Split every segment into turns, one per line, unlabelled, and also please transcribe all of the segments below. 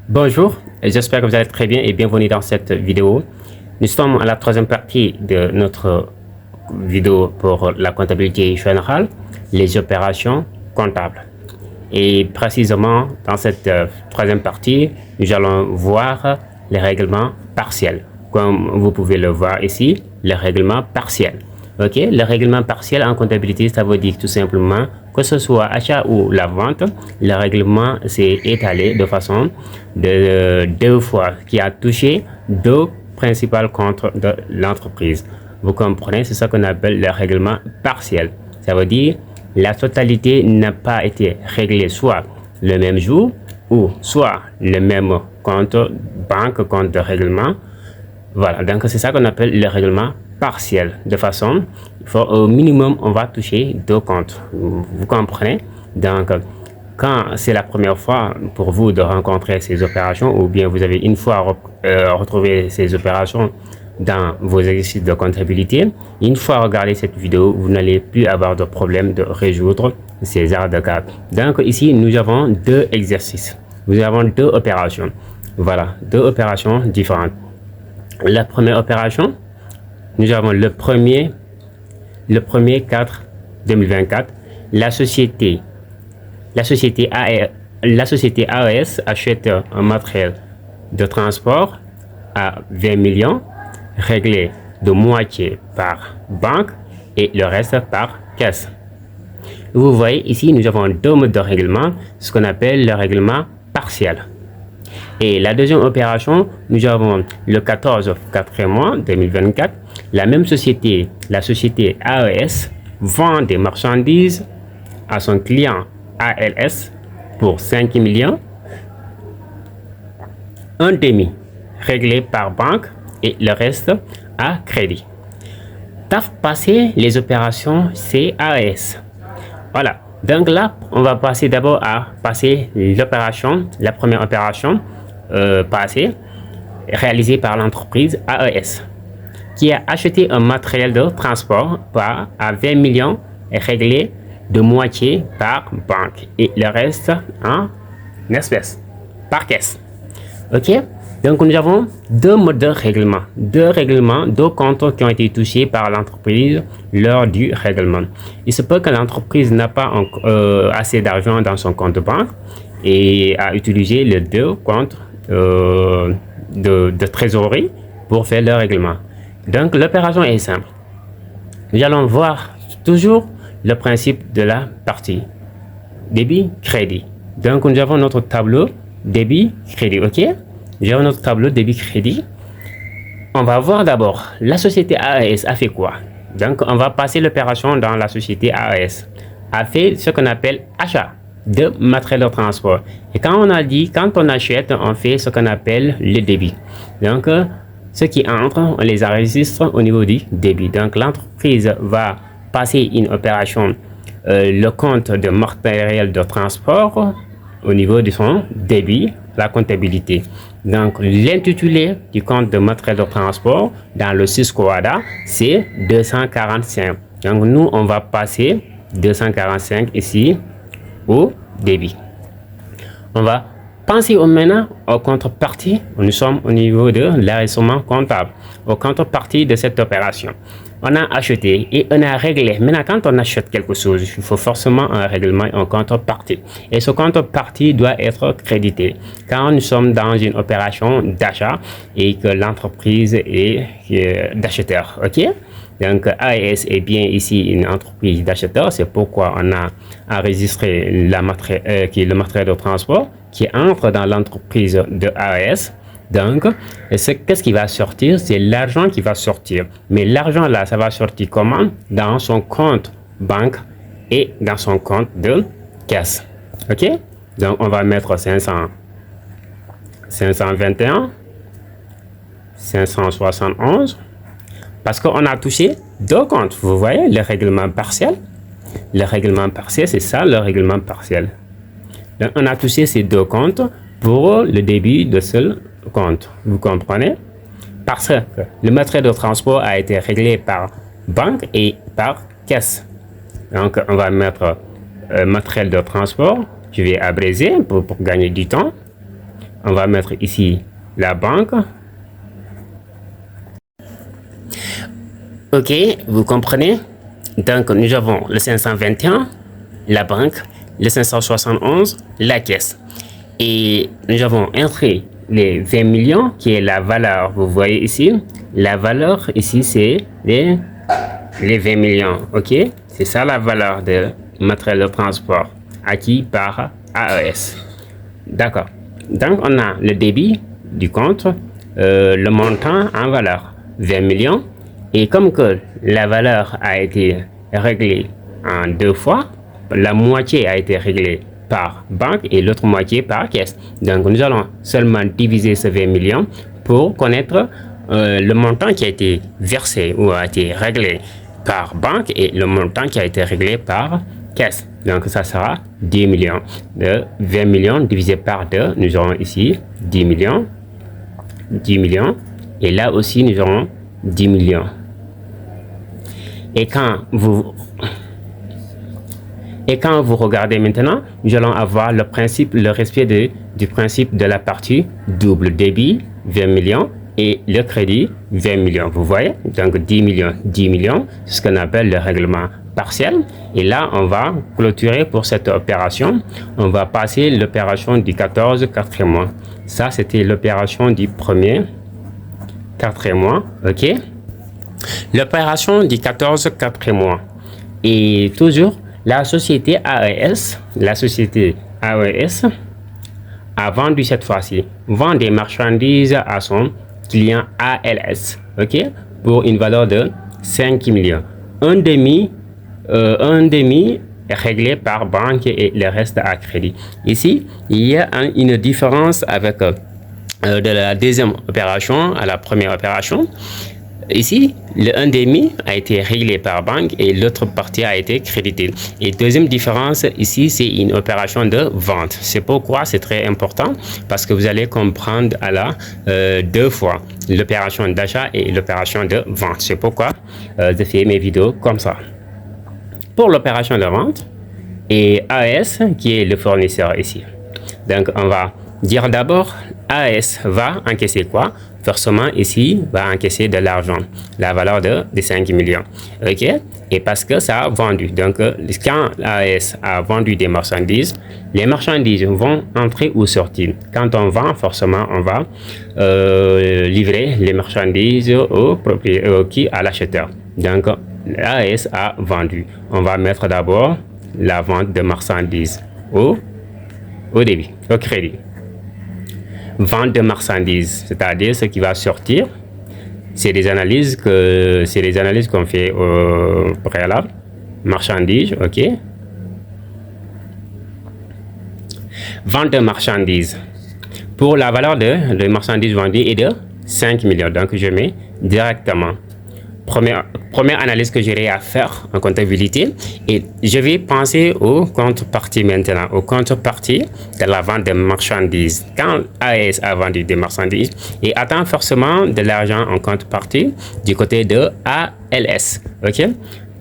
Bonjour, j'espère que vous allez très bien et bienvenue dans cette vidéo. Nous sommes à la troisième partie de notre vidéo pour la comptabilité générale, les opérations comptables. Et précisément dans cette troisième partie, nous allons voir les règlements partiels. Comme vous pouvez le voir ici, les règlements partiels. Ok, le règlement partiel en comptabilité, ça veut dire tout simplement que ce soit achat ou la vente, le règlement s'est étalé de façon de deux fois qui a touché deux principaux comptes de l'entreprise. Vous comprenez, c'est ça qu'on appelle le règlement partiel. Ça veut dire la totalité n'a pas été réglée soit le même jour ou soit le même compte banque, compte de règlement. Voilà, donc c'est ça qu'on appelle le règlement partiel. De façon, au minimum, on va toucher deux comptes. Vous comprenez? Donc, quand c'est la première fois pour vous de rencontrer ces opérations, ou bien vous avez une fois retrouvé ces opérations dans vos exercices de comptabilité, une fois regardé cette vidéo, vous n'allez plus avoir de problème de résoudre ces arts de cas. Donc ici, nous avons deux exercices. Nous avons deux opérations. Voilà, deux opérations différentes. La première opération, nous avons le premier 4 2024, la société AES achète un matériel de transport à 20 millions, réglé de moitié par banque et le reste par caisse. Vous voyez ici, nous avons deux modes de règlement, ce qu'on appelle le règlement partiel. Et la deuxième opération, nous avons le 14/4 mois 2024. La même société, la société AES, vend des marchandises à son client ALS pour 5 millions. Un demi réglé par banque et le reste à crédit. T'as passé les opérations CAS. Voilà. Donc là, on va passer d'abord à passer l'opération, la première opération passée, réalisée par l'entreprise AES, qui a acheté un matériel de transport à 20 millions et réglé de moitié par banque et le reste en espèces, par caisse. Ok? Donc nous avons deux modes de règlement, deux comptes qui ont été touchés par l'entreprise lors du règlement. Il se peut que l'entreprise n'a pas assez d'argent dans son compte de banque et a utilisé les deux comptes de trésorerie pour faire le règlement. Donc l'opération est simple. Nous allons voir toujours le principe de la partie débit-crédit. Donc nous avons notre tableau débit-crédit, ok? Nous avons notre tableau débit-crédit. On va voir d'abord la société AES a fait quoi. Donc on va passer l'opération dans la société AES. A fait ce qu'on appelle achat de matériel de transport. Et quand on a dit, quand on achète, on fait ce qu'on appelle le débit. Donc ce qui entre, on les enregistre au niveau du débit. Donc l'entreprise va passer une opération, le compte de matériel de transport au niveau de son débit, la comptabilité. Donc l'intitulé du compte de matériel de transport dans le Syscoada, c'est 245. Donc nous, on va passer 245 ici au débit. On va penser maintenant aux contreparties. Nous sommes au niveau de l'enregistrement comptable, aux contreparties de cette opération. On a acheté et on a réglé. Maintenant, quand on achète quelque chose, il faut forcément un règlement et un contrepartie. Et ce contrepartie doit être crédité. Quand nous sommes dans une opération d'achat et que l'entreprise est d'acheteur, ok? Donc, AES est bien ici une entreprise d'acheteur. C'est pourquoi on a enregistré le matériel de transport qui entre dans l'entreprise de AES. Donc, qu'est-ce qui va sortir? C'est l'argent qui va sortir. Mais l'argent là, ça va sortir comment? Dans son compte banque et dans son compte de caisse. Ok? Donc, on va mettre 521, 571. Parce qu'on a touché deux comptes. Vous voyez le règlement partiel? Le règlement partiel, c'est ça le règlement partiel. Donc, on a touché ces deux comptes pour le débit de seul compte. Vous comprenez? Parce que le matériel de transport a été réglé par banque et par caisse. Donc, on va mettre matériel de transport. Je vais abréger pour gagner du temps. on va mettre ici la banque. Ok, vous comprenez? Donc, nous avons le 521, la banque, le 571, la caisse. Et nous avons inscrit les 20 millions, qui est la valeur. Vous voyez ici, la valeur ici, c'est les 20 millions. Ok, c'est ça la valeur de matériel de transport acquis par AES. D'accord. Donc, on a le débit du compte, le montant en valeur, 20 millions. Et comme que la valeur a été réglée en 2 fois, la moitié a été réglée par banque et l'autre moitié par caisse. Donc, nous allons seulement diviser ces 20 millions pour connaître le montant qui a été versé ou a été réglé par banque et le montant qui a été réglé par caisse. Donc, ça sera 10 millions. De 20 millions divisé par 2, nous aurons ici 10 millions. 10 millions. Et là aussi, nous aurons 10 millions. Et quand vous regardez maintenant, nous allons avoir le respect du principe de la partie double. Débit, 20 millions et le crédit, 20 millions. Vous voyez? Donc 10 millions, 10 millions, c'est ce qu'on appelle le règlement partiel. Et là, on va clôturer pour cette opération. On va passer l'opération du 14 quatrième mois. Ça, c'était l'opération du premier quatrième mois. OK? L'opération du 14 quatrième mois. Et toujours, la société AES a vendu cette fois-ci, vend des marchandises à son client ALS, ok, pour une valeur de 5 millions. Un demi est réglé par banque et le reste à crédit. Ici, il y a une différence avec de la deuxième opération à la première opération. Ici, le 1,5 a été réglé par banque et l'autre partie a été créditée. Et deuxième différence, ici, c'est une opération de vente. C'est pourquoi c'est très important parce que vous allez comprendre à la 2 fois l'opération d'achat et l'opération de vente. C'est pourquoi je fais mes vidéos comme ça. Pour l'opération de vente, et AES qui est le fournisseur ici. Donc, on va dire d'abord, AES va encaisser quoi? Forcément, ici, va encaisser de l'argent, la valeur de 5 millions. OK? Et parce que ça a vendu. Donc, quand AES a vendu des marchandises, les marchandises vont entrer ou sortir. Quand on vend, forcément, on va livrer les marchandises à l'acheteur. Donc, AES a vendu. On va mettre d'abord la vente de marchandises au débit, au crédit. Vente de marchandises, c'est-à-dire ce qui va sortir, c'est des analyses qu'on fait au préalable. Marchandises, ok. Vente de marchandises. Pour la valeur de marchandises vendues est de 5 millions. Donc je mets directement. Première analyse que j'aurai à faire en comptabilité, et je vais penser au contrepartie maintenant, au contrepartie de la vente de marchandises. Quand AES a vendu des marchandises, et attend forcément de l'argent en contrepartie du côté de ALS, ok,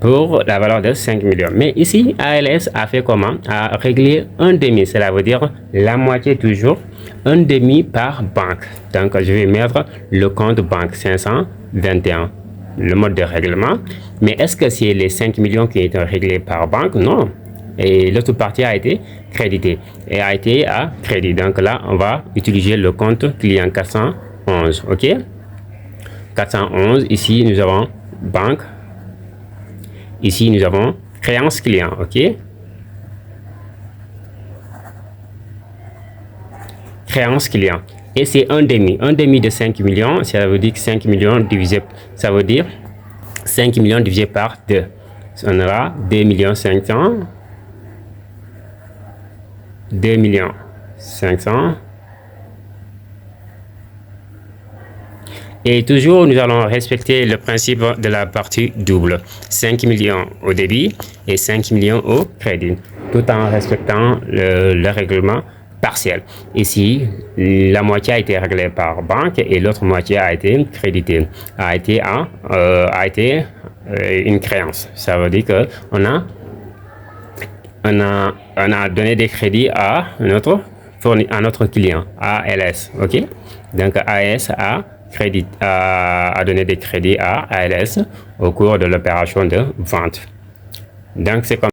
pour la valeur de 5 millions. Mais ici, ALS a fait comment? A réglé un demi, cela veut dire la moitié toujours, un demi par banque. Donc je vais mettre le compte banque 521. Le mode de règlement. Mais est-ce que c'est les 5 millions qui ont été réglés par banque? Non. Et l'autre partie a été créditée et a été à crédit. Donc là, on va utiliser le compte client 411. OK? 411. Ici, nous avons banque. Ici, nous avons créance client. OK? Créance client. Et c'est un demi de 5 millions, ça veut dire que 5 millions divisé, ça veut dire 5 millions divisé par 2. On aura 2 millions 500, 2 millions 500. Et toujours, nous allons respecter le principe de la partie double. 5 millions au débit et 5 millions au crédit, tout en respectant le règlement partiel. Ici, la moitié a été réglée par banque et l'autre moitié a été créditée, a été une créance. Ça veut dire que on a donné des crédits à notre à notre client, ALS. Ok? Donc ALS a donné des crédits à ALS au cours de l'opération de vente. Donc c'est comme